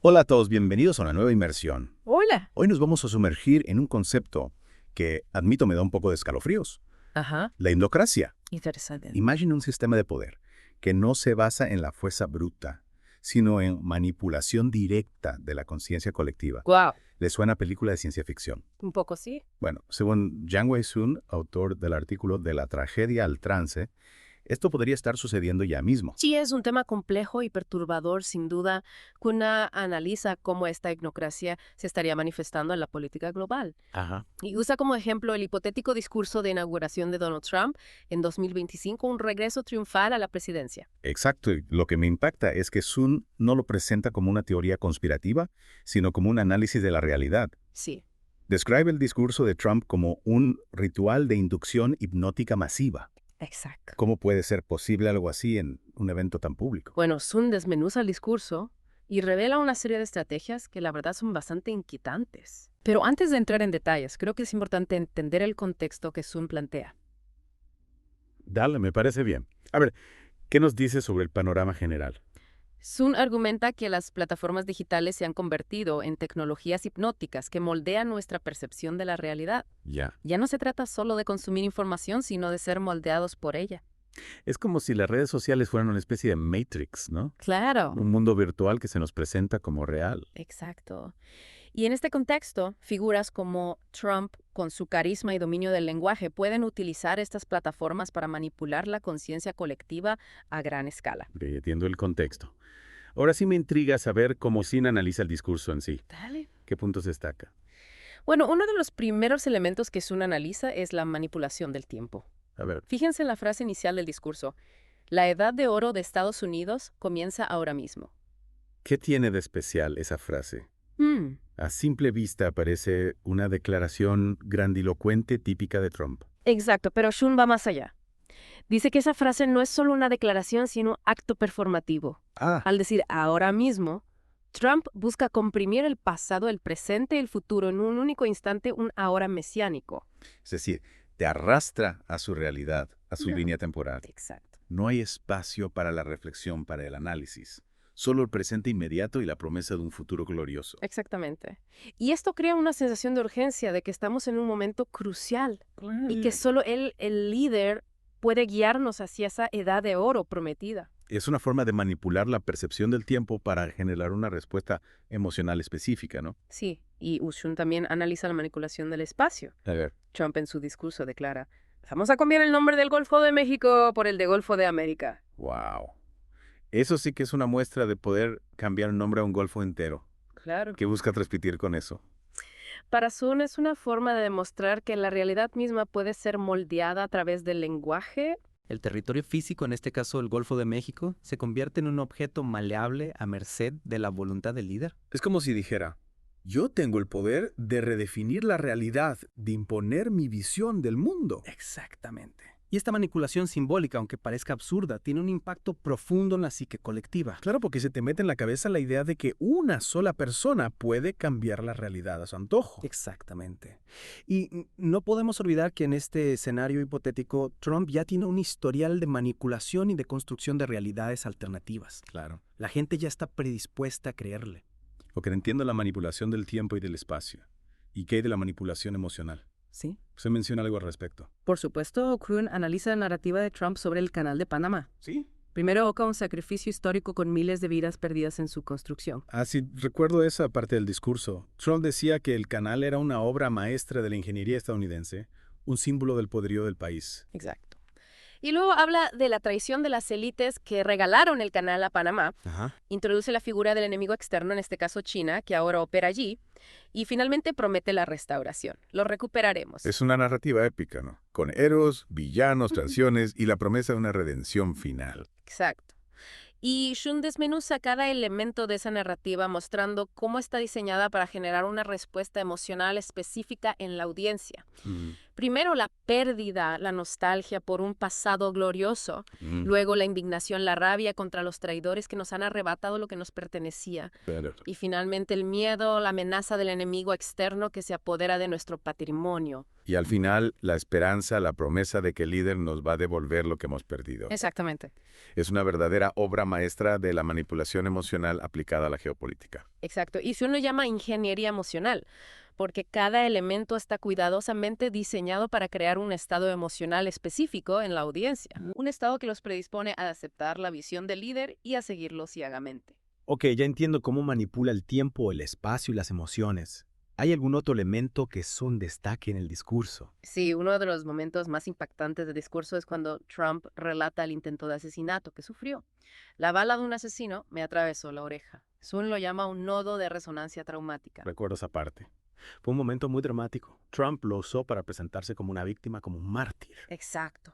Hola a todos, bienvenidos a una nueva inmersión. Hola. Hoy nos vamos a sumergir en un concepto que, admito, me da un poco de escalofríos. Ajá. La indocracia. Interesante. Imagina un sistema de poder que no se basa en la fuerza bruta, sino en manipulación directa de la conciencia colectiva. Wow. ¿Le suena a película de ciencia ficción? Un poco sí. Bueno, según Yang Wei-sun, autor del artículo De la tragedia al trance, esto podría estar sucediendo ya mismo. Sí, es un tema complejo y perturbador, sin duda. Kuna analiza cómo esta etnocracia se estaría manifestando en la política global. Ajá. Y usa como ejemplo el hipotético discurso de inauguración de Donald Trump en 2025, un regreso triunfal a la presidencia. Exacto, y lo que me impacta es que Sun no lo presenta como una teoría conspirativa, sino como un análisis de la realidad. Sí. Describe el discurso de Trump como un ritual de inducción hipnótica masiva. Exacto. ¿Cómo puede ser posible algo así en un evento tan público? Bueno, Sun desmenuza el discurso y revela una serie de estrategias que la verdad son bastante inquietantes. Pero antes de entrar en detalles, creo que es importante entender el contexto que Sun plantea. Dale, me parece bien. A ver, ¿qué nos dice sobre el panorama general? Sun argumenta que las plataformas digitales se han convertido en tecnologías hipnóticas que moldean nuestra percepción de la realidad. Ya. Ya no se trata solo de consumir información, sino de ser moldeados por ella. Es como si las redes sociales fueran una especie de Matrix, ¿no? Claro. Un mundo virtual que se nos presenta como real. Exacto. Y en este contexto, figuras como Trump, con su carisma y dominio del lenguaje, pueden utilizar estas plataformas para manipular la conciencia colectiva a gran escala. Ok, entiendo el contexto. Ahora sí me intriga saber cómo Sin analiza el discurso en sí. Dale. ¿Qué puntos destaca? Bueno, uno de los primeros elementos que Sun analiza es la manipulación del tiempo. A ver, Fíjense en la frase inicial del discurso. La edad de oro de Estados Unidos comienza ahora mismo. ¿qué tiene de especial esa frase? Hmm, A simple vista parece una declaración grandilocuente típica de Trump. exacto, pero Shun va más allá. Dice que esa frase no es solo una declaración, sino un acto performativo. Ah, Al decir ahora mismo, Trump busca comprimir el pasado, el presente y el futuro en un único instante, un ahora mesiánico. es decir, te arrastra a su realidad, a su No. línea temporal. Exacto. No hay espacio para la reflexión, para el análisis. Solo el presente inmediato y la promesa de un futuro glorioso. Exactamente. Y esto crea una sensación de urgencia, de que estamos en un momento crucial y que solo él, el líder, puede guiarnos hacia esa edad de oro prometida. Es una forma de manipular la percepción del tiempo para generar una respuesta emocional específica, ¿no? Sí, y Ushun también analiza la manipulación del espacio. A ver, Trump en su discurso declara, vamos a cambiar el nombre del Golfo de México por el de Golfo de América. wow. Eso sí que es una muestra de poder cambiar el nombre a un golfo entero. Claro. ¿Qué busca transmitir con eso? Para Sun es una forma de demostrar que la realidad misma puede ser moldeada a través del lenguaje. El territorio físico, en este caso el Golfo de México, se convierte en un objeto maleable a merced de la voluntad del líder. Es como si dijera, yo tengo el poder de redefinir la realidad, de imponer mi visión del mundo. Exactamente. Y esta manipulación simbólica, aunque parezca absurda, tiene un impacto profundo en la psique colectiva. Claro, porque se te mete en la cabeza la idea de que una sola persona puede cambiar la realidad a su antojo. Exactamente. Y no podemos olvidar que en este escenario hipotético, Trump ya tiene un historial de manipulación y de construcción de realidades alternativas. Claro. La gente ya está predispuesta a creerle. Porque entiendo la manipulación del tiempo y del espacio. ¿Y qué hay de la manipulación emocional? ¿Sí? Se menciona algo al respecto. Por supuesto, Krun analiza la narrativa de Trump sobre el Canal de Panamá. ¿Sí? Primero evoca un sacrificio histórico con miles de vidas perdidas en su construcción. Ah, sí, recuerdo esa parte del discurso. Trump decía que el canal era una obra maestra de la ingeniería estadounidense, un símbolo del poderío del país. Exacto. Y luego habla de la traición de las élites que regalaron el canal a Panamá, Ajá. introduce la figura del enemigo externo, en este caso China, que ahora opera allí, y finalmente promete la restauración. Lo recuperaremos. Es una narrativa épica, ¿no? Con héroes, villanos, traiciones y la promesa de una redención final. Exacto. Y Shun desmenuza cada elemento de esa narrativa mostrando cómo está diseñada para generar una respuesta emocional específica en la audiencia. Primero la pérdida, la nostalgia por un pasado glorioso. Luego la indignación, la rabia contra los traidores que nos han arrebatado lo que nos pertenecía. Pero Y finalmente el miedo, la amenaza del enemigo externo que se apodera de nuestro patrimonio. y al final, la esperanza, la promesa de que el líder nos va a devolver lo que hemos perdido. Exactamente. Es una verdadera obra maestra de la manipulación emocional aplicada a la geopolítica. Exacto. Y Sun lo llama ingeniería emocional, porque cada elemento está cuidadosamente diseñado para crear un estado emocional específico en la audiencia. Un estado que los predispone a aceptar la visión del líder y a seguirlo ciegamente. Ok, ya entiendo cómo manipula el tiempo, el espacio y las emociones. ¿Hay algún otro elemento que Sun destaque en el discurso? Sí, uno de los momentos más impactantes del discurso es cuando Trump relata el intento de asesinato que sufrió. La bala de un asesino me atravesó la oreja. Sun lo llama un nodo de resonancia traumática. Recuerdo esa parte. Fue un momento muy dramático. Trump lo usó para presentarse como una víctima, como un mártir. Exacto.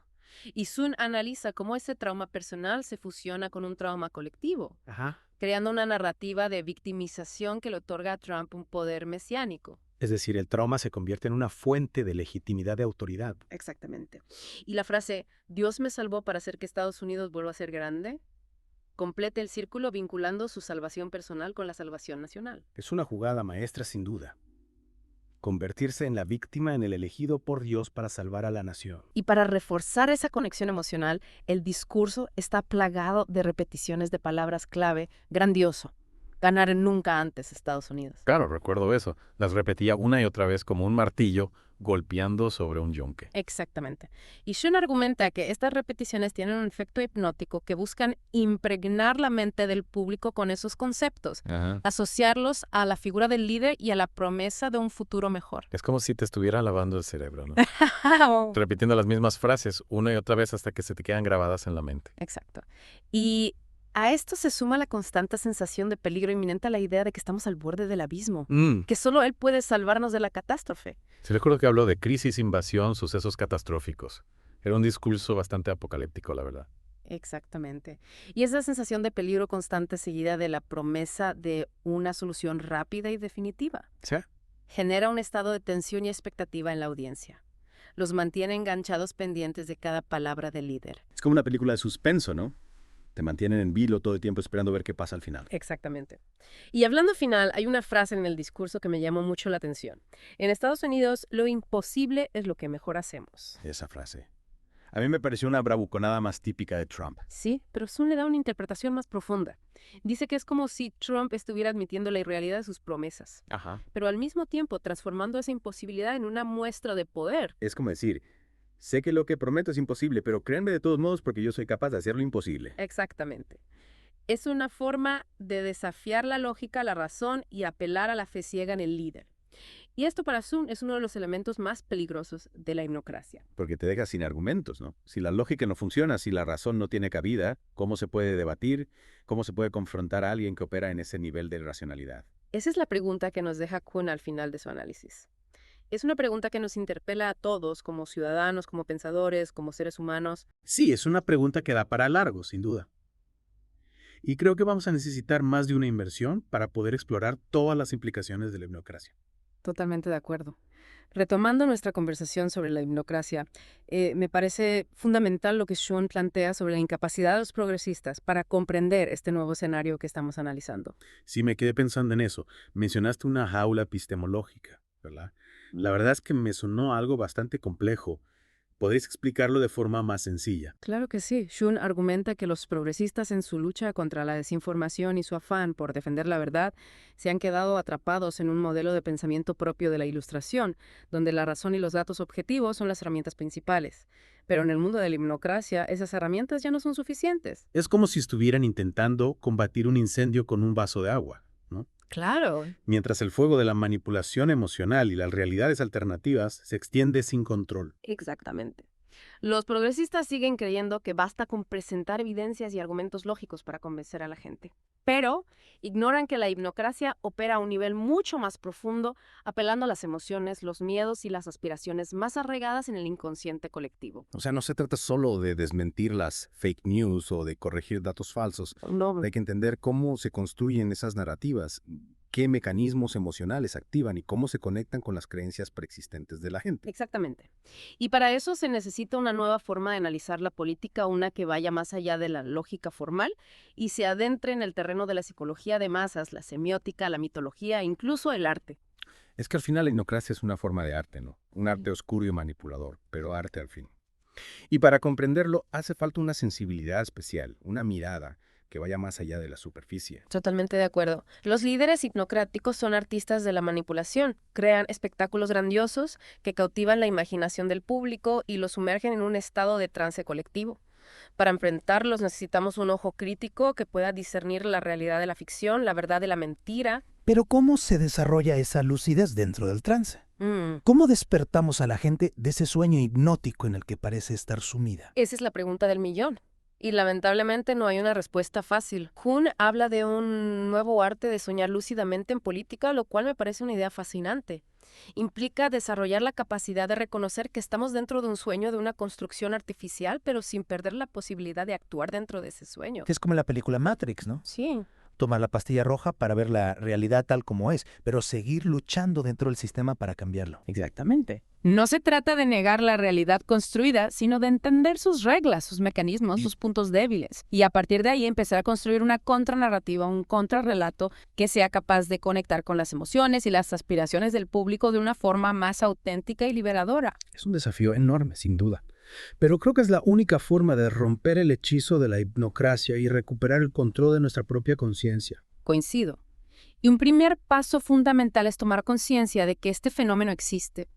Y Sun analiza cómo ese trauma personal se fusiona con un trauma colectivo, Ajá. creando una narrativa de victimización que le otorga a Trump un poder mesiánico. Es decir, el trauma se convierte en una fuente de legitimidad de autoridad. Exactamente. Y la frase, Dios me salvó para hacer que Estados Unidos vuelva a ser grande, completa el círculo vinculando su salvación personal con la salvación nacional. Es una jugada maestra sin duda. Convertirse en la víctima en el elegido por Dios para salvar a la nación. Y para reforzar esa conexión emocional, el discurso está plagado de repeticiones de palabras clave, grandioso. Ganar nunca antes Estados Unidos. Claro, recuerdo eso. Las repetía una y otra vez como un martillo golpeando sobre un yunque. Exactamente. Y Shun argumenta que estas repeticiones tienen un efecto hipnótico que buscan impregnar la mente del público con esos conceptos, Ajá. asociarlos a la figura del líder y a la promesa de un futuro mejor. Es como si te estuviera lavando el cerebro, ¿no? Repitiendo las mismas frases una y otra vez hasta que se te quedan grabadas en la mente. Exacto. Y a esto se suma la constante sensación de peligro inminente a la idea de que estamos al borde del abismo, que solo él puede salvarnos de la catástrofe. Se recuerdo que habló de crisis, invasión, sucesos catastróficos. Era un discurso bastante apocalíptico, la verdad. Exactamente. Y esa sensación de peligro constante seguida de la promesa de una solución rápida y definitiva ¿Sí? genera un estado de tensión y expectativa en la audiencia. Los mantiene enganchados pendientes de cada palabra del líder. Es como una película de suspenso, ¿no? Te mantienen en vilo todo el tiempo esperando ver qué pasa al final. Exactamente. Y hablando final, hay una frase en el discurso que me llamó mucho la atención. En Estados Unidos, lo imposible es lo que mejor hacemos. Esa frase. A mí me pareció una bravuconada más típica de Trump. Sí, pero Sun le da una interpretación más profunda. Dice que es como si Trump estuviera admitiendo la irrealidad de sus promesas, Ajá. pero al mismo tiempo transformando esa imposibilidad en una muestra de poder. Es como decir, sé que lo que prometo es imposible, pero créanme de todos modos porque yo soy capaz de hacer lo imposible. Exactamente. Es una forma de desafiar la lógica, la razón y apelar a la fe ciega en el líder. Y esto para Sun es uno de los elementos más peligrosos de la hipnocracia. Porque te deja sin argumentos, ¿no? Si la lógica no funciona, si la razón no tiene cabida, ¿cómo se puede debatir? ¿Cómo se puede confrontar a alguien que opera en ese nivel de racionalidad? Esa es la pregunta que nos deja Kuhn al final de su análisis. Es una pregunta que nos interpela a todos, como ciudadanos, como pensadores, como seres humanos. Sí, es una pregunta que da para largo, sin duda. Y creo que vamos a necesitar más de una inversión para poder explorar todas las implicaciones de la hipnocracia. Totalmente de acuerdo. Retomando nuestra conversación sobre la hipnocracia, me parece fundamental lo que Shun plantea sobre la incapacidad de los progresistas para comprender este nuevo escenario que estamos analizando. Sí, me quedé pensando en eso. Mencionaste una jaula epistemológica, ¿verdad? La verdad es que me sonó algo bastante complejo. ¿Podrías explicarlo de forma más sencilla? Claro que sí. Shun argumenta que los progresistas en su lucha contra la desinformación y su afán por defender la verdad se han quedado atrapados en un modelo de pensamiento propio de la Ilustración, donde la razón y los datos objetivos son las herramientas principales. Pero en el mundo de la hipnocracia, esas herramientas ya no son suficientes. Es como si estuvieran intentando combatir un incendio con un vaso de agua, ¿no? Claro. Mientras el fuego de la manipulación emocional y las realidades alternativas se extiende sin control. Exactamente. Los progresistas siguen creyendo que basta con presentar evidencias y argumentos lógicos para convencer a la gente. Pero ignoran que la hipnocracia opera a un nivel mucho más profundo, apelando a las emociones, los miedos y las aspiraciones más arraigadas en el inconsciente colectivo. O sea, no se trata solo de desmentir las fake news o de corregir datos falsos. No, Hay que entender cómo se construyen esas narrativas, qué mecanismos emocionales activan y cómo se conectan con las creencias preexistentes de la gente. Exactamente. Y para eso se necesita una nueva forma de analizar la política, una que vaya más allá de la lógica formal y se adentre en el terreno de la psicología de masas, la semiótica, la mitología e incluso el arte. Es que al final la etnocracia es una forma de arte, ¿no? Un arte oscuro y manipulador, pero arte al fin. Y para comprenderlo hace falta una sensibilidad especial, una mirada que vaya más allá de la superficie. Totalmente de acuerdo. Los líderes hipnocráticos son artistas de la manipulación. Crean espectáculos grandiosos que cautivan la imaginación del público y los sumergen en un estado de trance colectivo. Para enfrentarlos necesitamos un ojo crítico que pueda discernir la realidad de la ficción, la verdad de la mentira. Pero ¿cómo se desarrolla esa lucidez dentro del trance? ¿Cómo despertamos a la gente de ese sueño hipnótico en el que parece estar sumida? Esa es la pregunta del millón. Y lamentablemente no hay una respuesta fácil. Kuhn habla de un nuevo arte de soñar lúcidamente en política, lo cual me parece una idea fascinante. Implica desarrollar la capacidad de reconocer que estamos dentro de un sueño, de una construcción artificial, pero sin perder la posibilidad de actuar dentro de ese sueño. Es como en la película Matrix, ¿no? Sí. Tomar la pastilla roja para ver la realidad tal como es, pero seguir luchando dentro del sistema para cambiarlo. Exactamente. No se trata de negar la realidad construida, sino de entender sus reglas, sus mecanismos, sus puntos débiles. Y a partir de ahí empezar a construir una contranarrativa, un contrarrelato que sea capaz de conectar con las emociones y las aspiraciones del público de una forma más auténtica y liberadora. Es un desafío enorme, sin duda. Pero creo que es la única forma de romper el hechizo de la hipnocracia y recuperar el control de nuestra propia conciencia. Coincido. Y un primer paso fundamental es tomar conciencia de que este fenómeno existe.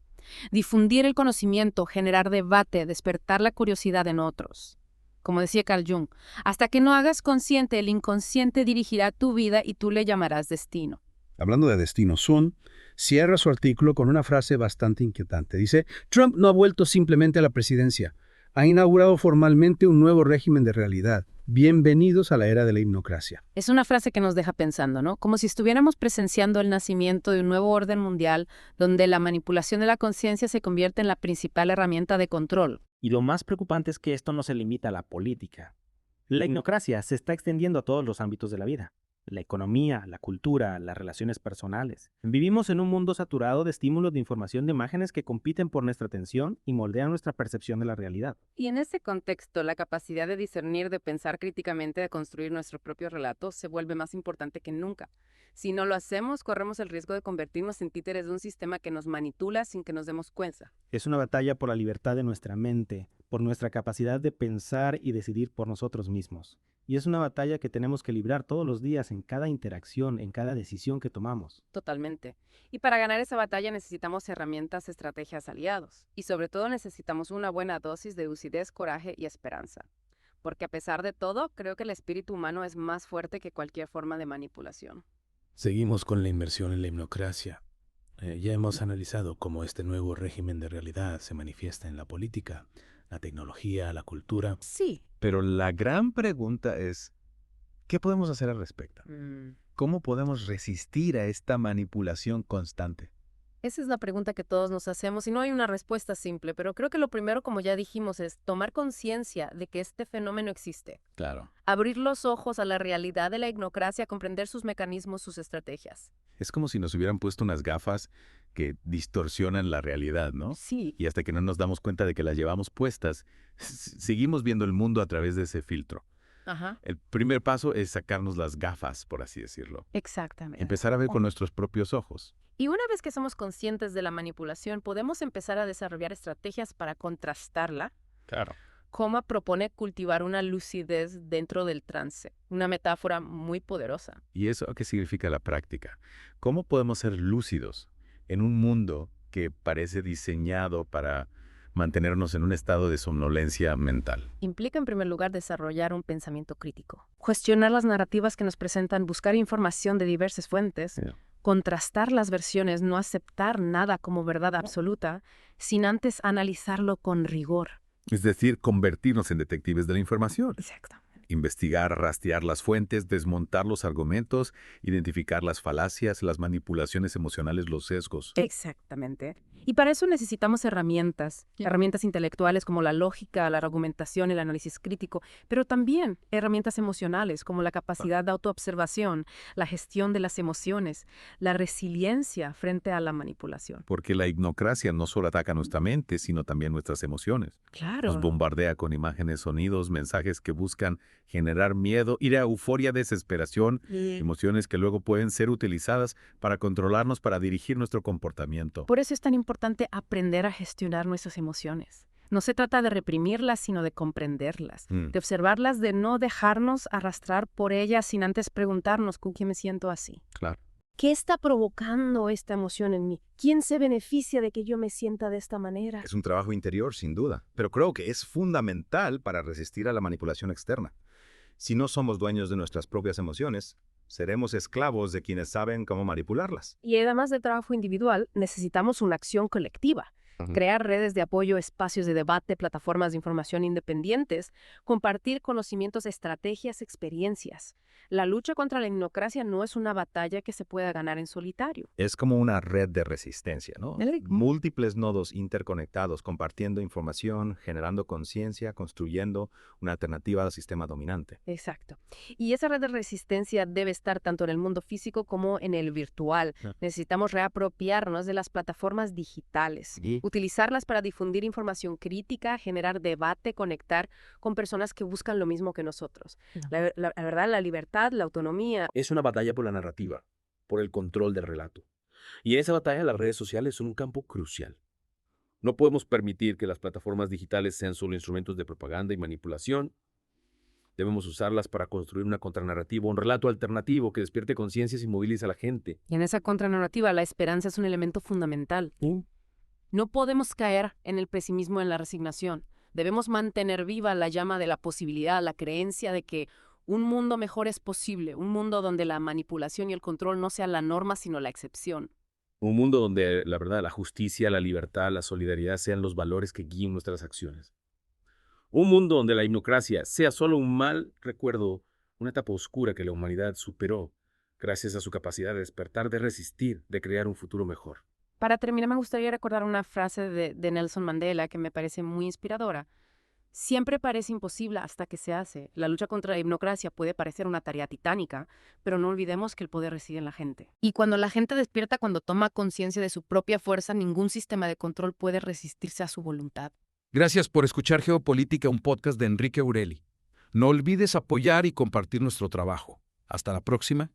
Difundir el conocimiento, generar debate, despertar la curiosidad en otros. Como decía Carl Jung, hasta que no hagas consciente, el inconsciente dirigirá tu vida y tú le llamarás destino. Hablando de destino, Sun cierra su artículo con una frase bastante inquietante. Dice, Trump no ha vuelto simplemente a la presidencia, ha inaugurado formalmente un nuevo régimen de realidad. Bienvenidos a la era de la hipnocracia. Es una frase que nos deja pensando, ¿no? Como si estuviéramos presenciando el nacimiento de un nuevo orden mundial donde la manipulación de la conciencia se convierte en la principal herramienta de control. Y lo más preocupante es que esto no se limita a la política. La hipnocracia se está extendiendo a todos los ámbitos de la vida. La economía, la cultura, las relaciones personales. Vivimos en un mundo saturado de estímulos de información de imágenes que compiten por nuestra atención y moldean nuestra percepción de la realidad. Y en ese contexto, la capacidad de discernir, de pensar críticamente, de construir nuestro propio relato, se vuelve más importante que nunca. Si no lo hacemos, corremos el riesgo de convertirnos en títeres de un sistema que nos manipula sin que nos demos cuenta. Es una batalla por la libertad de nuestra mente, por nuestra capacidad de pensar y decidir por nosotros mismos. Y es una batalla que tenemos que librar todos los días en cada interacción, en cada decisión que tomamos. Totalmente. Y para ganar esa batalla necesitamos herramientas, estrategias, aliados. Y sobre todo necesitamos una buena dosis de lucidez, coraje y esperanza. Porque a pesar de todo, creo que el espíritu humano es más fuerte que cualquier forma de manipulación. Seguimos con la inmersión en la hipnocracia. Ya hemos analizado cómo este nuevo régimen de realidad se manifiesta en la política, la tecnología, la cultura. Sí. Pero la gran pregunta es, ¿qué podemos hacer al respecto? ¿Cómo podemos resistir a esta manipulación constante? Esa es la pregunta que todos nos hacemos y no hay una respuesta simple, pero creo que lo primero, como ya dijimos, es tomar conciencia de que este fenómeno existe. Claro. Abrir los ojos a la realidad de la hipnocracia, comprender sus mecanismos, sus estrategias. Es como si nos hubieran puesto unas gafas que distorsionan la realidad, ¿no? Sí. Y hasta que no nos damos cuenta de que las llevamos puestas, seguimos viendo el mundo a través de ese filtro. Ajá. El primer paso es sacarnos las gafas, por así decirlo. Exactamente. Empezar a ver con nuestros propios ojos. Y una vez que somos conscientes de la manipulación, podemos empezar a desarrollar estrategias para contrastarla. Claro. Coma propone cultivar una lucidez dentro del trance, una metáfora muy poderosa. ¿Y eso qué significa la práctica? ¿Cómo podemos ser lúcidos en un mundo que parece diseñado para mantenernos en un estado de somnolencia mental? Implica en primer lugar desarrollar un pensamiento crítico, cuestionar las narrativas que nos presentan, buscar información de diversas fuentes, contrastar las versiones, no aceptar nada como verdad absoluta, sin antes analizarlo con rigor. Es decir, convertirnos en detectives de la información. Exactamente. investigar, rastrear las fuentes, desmontar los argumentos, identificar las falacias, las manipulaciones emocionales, los sesgos. Exactamente. Y para eso necesitamos herramientas intelectuales como la lógica, la argumentación, el análisis crítico, pero también herramientas emocionales como la capacidad de autoobservación, la gestión de las emociones, la resiliencia frente a la manipulación. Porque la hipnocracia no solo ataca nuestra mente, sino también nuestras emociones. Claro. Nos bombardea con imágenes, sonidos, mensajes que buscan generar miedo, ira, euforia, desesperación, emociones que luego pueden ser utilizadas para controlarnos, para dirigir nuestro comportamiento. Por eso es tan importante aprender a gestionar nuestras emociones. No se trata de reprimirlas, sino de comprenderlas, de observarlas, de no dejarnos arrastrar por ellas sin antes preguntarnos ¿con qué me siento así? Claro. ¿Qué está provocando esta emoción en mí? ¿Quién se beneficia de que yo me sienta de esta manera? Es un trabajo interior, sin duda, pero creo que es fundamental para resistir a la manipulación externa. Si no somos dueños de nuestras propias emociones, seremos esclavos de quienes saben cómo manipularlas. Y además del trabajo individual, necesitamos una acción colectiva. Crear redes de apoyo, espacios de debate, plataformas de información independientes, compartir conocimientos, estrategias, experiencias. La lucha contra la hipnocracia no es una batalla que se pueda ganar en solitario. Es como una red de resistencia, ¿no? Múltiples nodos interconectados, compartiendo información, generando conciencia, construyendo una alternativa al sistema dominante. Exacto. Y esa red de resistencia debe estar tanto en el mundo físico como en el virtual. Necesitamos reapropiarnos de las plataformas digitales, utilizarlas para difundir información crítica, generar debate, conectar con personas que buscan lo mismo que nosotros. La verdad, la libertad, la autonomía. Es una batalla por la narrativa, por el control del relato. Y en esa batalla las redes sociales son un campo crucial. No podemos permitir que las plataformas digitales sean solo instrumentos de propaganda y manipulación. Debemos usarlas para construir una contranarrativa, un relato alternativo que despierte conciencias y movilice a la gente. Y en esa contranarrativa la esperanza es un elemento fundamental. No podemos caer en el pesimismo, en la resignación. Debemos mantener viva la llama de la posibilidad, la creencia de que un mundo mejor es posible, un mundo donde la manipulación y el control no sean la norma, sino la excepción. Un mundo donde la verdad, la justicia, la libertad, la solidaridad sean los valores que guíen nuestras acciones. Un mundo donde la hipnocracia sea solo un mal recuerdo, una etapa oscura que la humanidad superó gracias a su capacidad de despertar, de resistir, de crear un futuro mejor. Para terminar, me gustaría recordar una frase de Nelson Mandela que me parece muy inspiradora. Siempre parece imposible hasta que se hace. La lucha contra la hipnocracia puede parecer una tarea titánica, pero no olvidemos que el poder reside en la gente. Y cuando la gente despierta, cuando toma conciencia de su propia fuerza, ningún sistema de control puede resistirse a su voluntad. Gracias por escuchar Geopolítica, un podcast de Enrique Ureli. No olvides apoyar y compartir nuestro trabajo. Hasta la próxima.